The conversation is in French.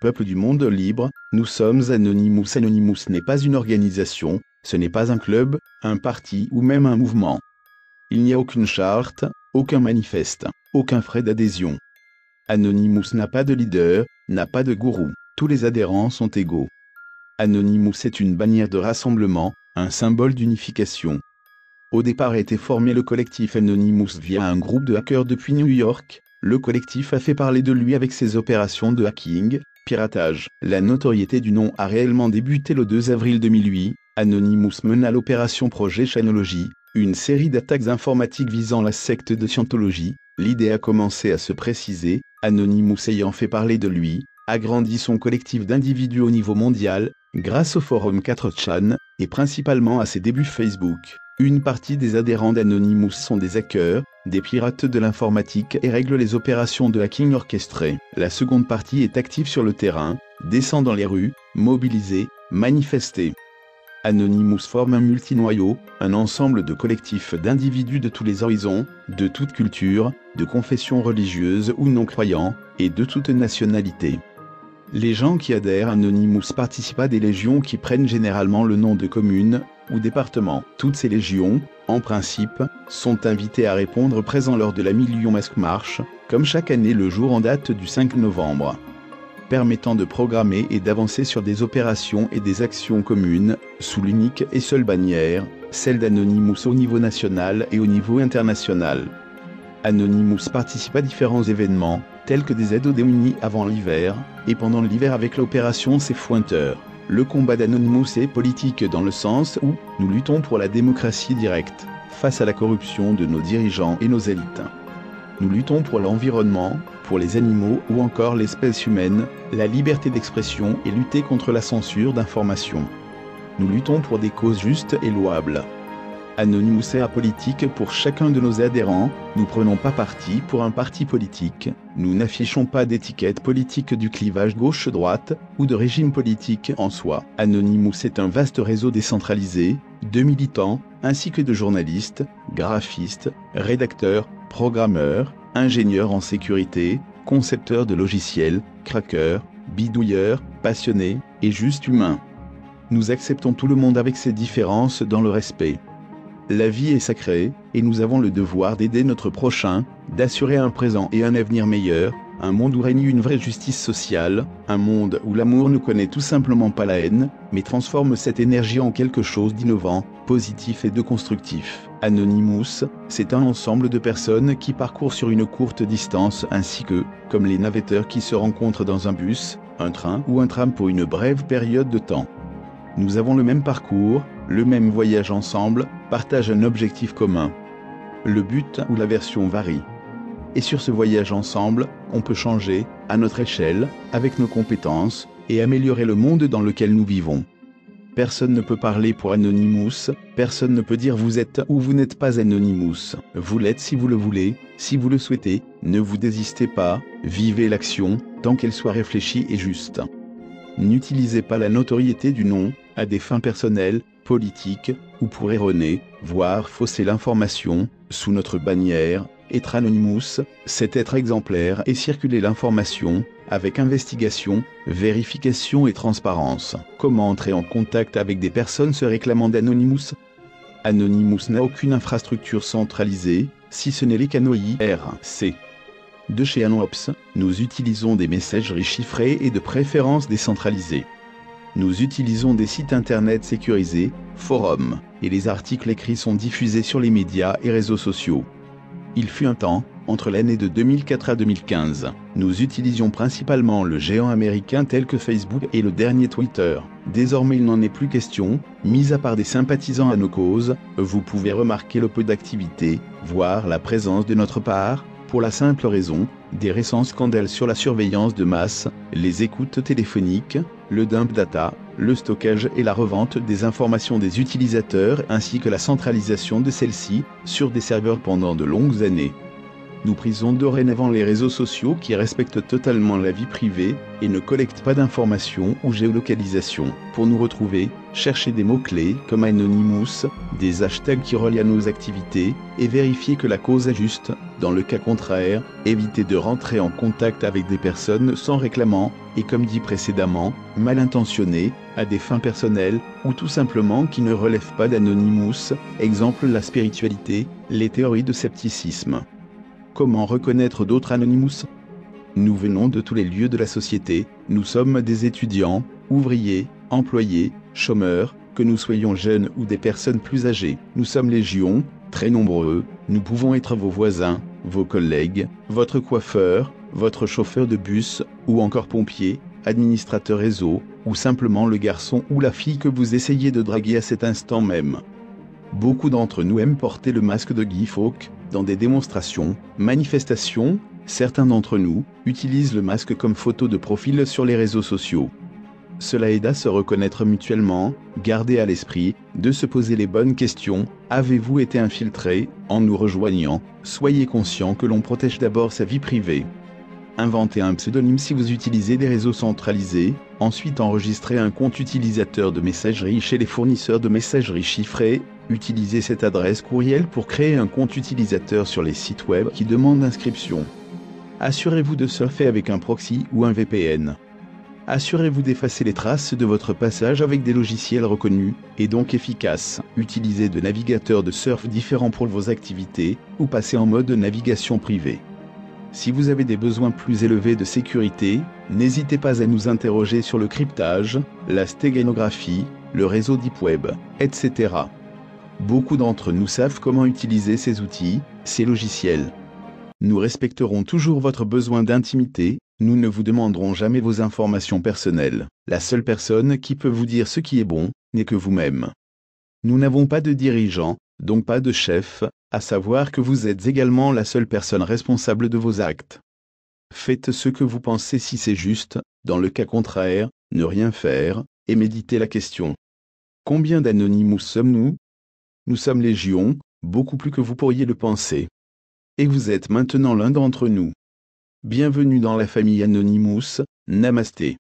peuple du monde libre, nous sommes Anonymous. Anonymous n'est pas une organisation, ce n'est pas un club, un parti ou même un mouvement. Il n'y a aucune charte, aucun manifeste, aucun frais d'adhésion. Anonymous n'a pas de leader, n'a pas de gourou, tous les adhérents sont égaux. Anonymous est une bannière de rassemblement, un symbole d'unification. Au départ a été formé le collectif Anonymous via un groupe de hackers depuis New York. Le collectif a fait parler de lui avec ses opérations de hacking, piratage. La notoriété du nom a réellement débuté le 2 avril 2008. Anonymous mena l'opération Projet Chanology, une série d'attaques informatiques visant la secte de Scientology. L'idée a commencé à se préciser, Anonymous ayant fait parler de lui, agrandit son collectif d'individus au niveau mondial, grâce au forum 4chan, et principalement à ses débuts Facebook. Une partie des adhérents d'Anonymous sont des hackers, des pirates de l'informatique et règlent les opérations de hacking orchestrées. La seconde partie est active sur le terrain, descend dans les rues, mobilisée, manifestée. Anonymous forme un multinoyau, un ensemble de collectifs d'individus de tous les horizons, de toute culture, de confession religieuse ou non croyants, et de toute nationalité. Les gens qui adhèrent à Anonymous participent à des légions qui prennent généralement le nom de communes ou départements. Toutes ces légions, en principe, sont invitées à répondre présents lors de la Million Mask March, comme chaque année le jour en date du 5 novembre. Permettant de programmer et d'avancer sur des opérations et des actions communes, sous l'unique et seule bannière, celle d'Anonymous au niveau national et au niveau international. Anonymous participe à différents événements, tels que des aides aux démunis avant l'hiver, et pendant l'hiver avec l'opération C'est Fointeur. Le combat d'Anonymous est politique dans le sens où nous luttons pour la démocratie directe, face à la corruption de nos dirigeants et nos élites. Nous luttons pour l'environnement, pour les animaux ou encore l'espèce humaine, la liberté d'expression et lutter contre la censure d'information. Nous luttons pour des causes justes et louables. Anonymous est apolitique pour chacun de nos adhérents, nous prenons pas parti pour un parti politique, nous n'affichons pas d'étiquette politique du clivage gauche-droite, ou de régime politique en soi. Anonymous est un vaste réseau décentralisé, de militants, ainsi que de journalistes, graphistes, rédacteurs, programmeurs, ingénieurs en sécurité, concepteurs de logiciels, craqueurs, bidouilleurs, passionnés, et juste humains. Nous acceptons tout le monde avec ses différences dans le respect. La vie est sacrée, et nous avons le devoir d'aider notre prochain, d'assurer un présent et un avenir meilleur, un monde où règne une vraie justice sociale, un monde où l'amour ne connaît tout simplement pas la haine, mais transforme cette énergie en quelque chose d'innovant, positif et de constructif. Anonymous, c'est un ensemble de personnes qui parcourent sur une courte distance ainsi que, comme les navetteurs qui se rencontrent dans un bus, un train ou un tram pour une brève période de temps. Nous avons le même parcours, le même voyage ensemble, partagent un objectif commun. Le but ou la version varie. Et sur ce voyage ensemble, on peut changer, à notre échelle, avec nos compétences, et améliorer le monde dans lequel nous vivons. Personne ne peut parler pour Anonymous, personne ne peut dire vous êtes ou vous n'êtes pas Anonymous. Vous l'êtes si vous le voulez, si vous le souhaitez, ne vous désistez pas, vivez l'action, tant qu'elle soit réfléchie et juste. N'utilisez pas la notoriété du nom, à des fins personnelles, politiques, ou pour erroner, voire fausser l'information, sous notre bannière. Être Anonymous, c'est être exemplaire et circuler l'information, avec investigation, vérification et transparence. Comment entrer en contact avec des personnes se réclamant d'Anonymous? Anonymous n'a aucune infrastructure centralisée, si ce n'est les canaux IRC. De chez Anops, nous utilisons des messageries chiffrées et de préférence décentralisées. Nous utilisons des sites internet sécurisés, forums, et les articles écrits sont diffusés sur les médias et réseaux sociaux. Il fut un temps, entre l'année de 2004 à 2015, nous utilisions principalement le géant américain tel que Facebook et le dernier Twitter. Désormais il n'en est plus question, mis à part des sympathisants à nos causes, vous pouvez remarquer le peu d'activité, voire la présence de notre part, pour la simple raison, des récents scandales sur la surveillance de masse, les écoutes téléphoniques, le dump data, le stockage et la revente des informations des utilisateurs ainsi que la centralisation de celles-ci, sur des serveurs pendant de longues années. Nous prisons dorénavant les réseaux sociaux qui respectent totalement la vie privée et ne collectent pas d'informations ou géolocalisation. Pour nous retrouver, cherchez des mots-clés comme Anonymous, des hashtags qui relient à nos activités et vérifiez que la cause est juste. Dans le cas contraire, évitez de rentrer en contact avec des personnes sans réclamant et comme dit précédemment, mal intentionnées, à des fins personnelles ou tout simplement qui ne relèvent pas d'Anonymous, exemple la spiritualité, les théories de scepticisme. Comment reconnaître d'autres Anonymous? Nous venons de tous les lieux de la société, nous sommes des étudiants, ouvriers, employés, chômeurs, que nous soyons jeunes ou des personnes plus âgées. Nous sommes légion, très nombreux, nous pouvons être vos voisins, vos collègues, votre coiffeur, votre chauffeur de bus, ou encore pompier, administrateur réseau, ou simplement le garçon ou la fille que vous essayez de draguer à cet instant même. Beaucoup d'entre nous aiment porter le masque de Guy Fawkes dans des démonstrations, manifestations. Certains d'entre nous utilisent le masque comme photo de profil sur les réseaux sociaux. Cela aide à se reconnaître mutuellement, gardez à l'esprit de se poser les bonnes questions. Avez-vous été infiltré? En nous rejoignant, soyez conscient que l'on protège d'abord sa vie privée. Inventez un pseudonyme si vous utilisez des réseaux centralisés, ensuite enregistrez un compte utilisateur de messagerie chez les fournisseurs de messagerie chiffrée. Utilisez cette adresse courriel pour créer un compte utilisateur sur les sites web qui demandent inscription. Assurez-vous de surfer avec un proxy ou un VPN. Assurez-vous d'effacer les traces de votre passage avec des logiciels reconnus et donc efficaces. Utilisez de navigateurs de surf différents pour vos activités ou passez en mode navigation privée. Si vous avez des besoins plus élevés de sécurité, n'hésitez pas à nous interroger sur le cryptage, la stéganographie, le réseau Deep Web, etc. Beaucoup d'entre nous savent comment utiliser ces outils, ces logiciels. Nous respecterons toujours votre besoin d'intimité, nous ne vous demanderons jamais vos informations personnelles. La seule personne qui peut vous dire ce qui est bon, n'est que vous-même. Nous n'avons pas de dirigeant, donc pas de chef, à savoir que vous êtes également la seule personne responsable de vos actes. Faites ce que vous pensez si c'est juste, dans le cas contraire, ne rien faire, et méditez la question. Combien d'Anonymous sommes-nous? Nous sommes légion, beaucoup plus que vous pourriez le penser. Et vous êtes maintenant l'un d'entre nous. Bienvenue dans la famille Anonymous, Namasté.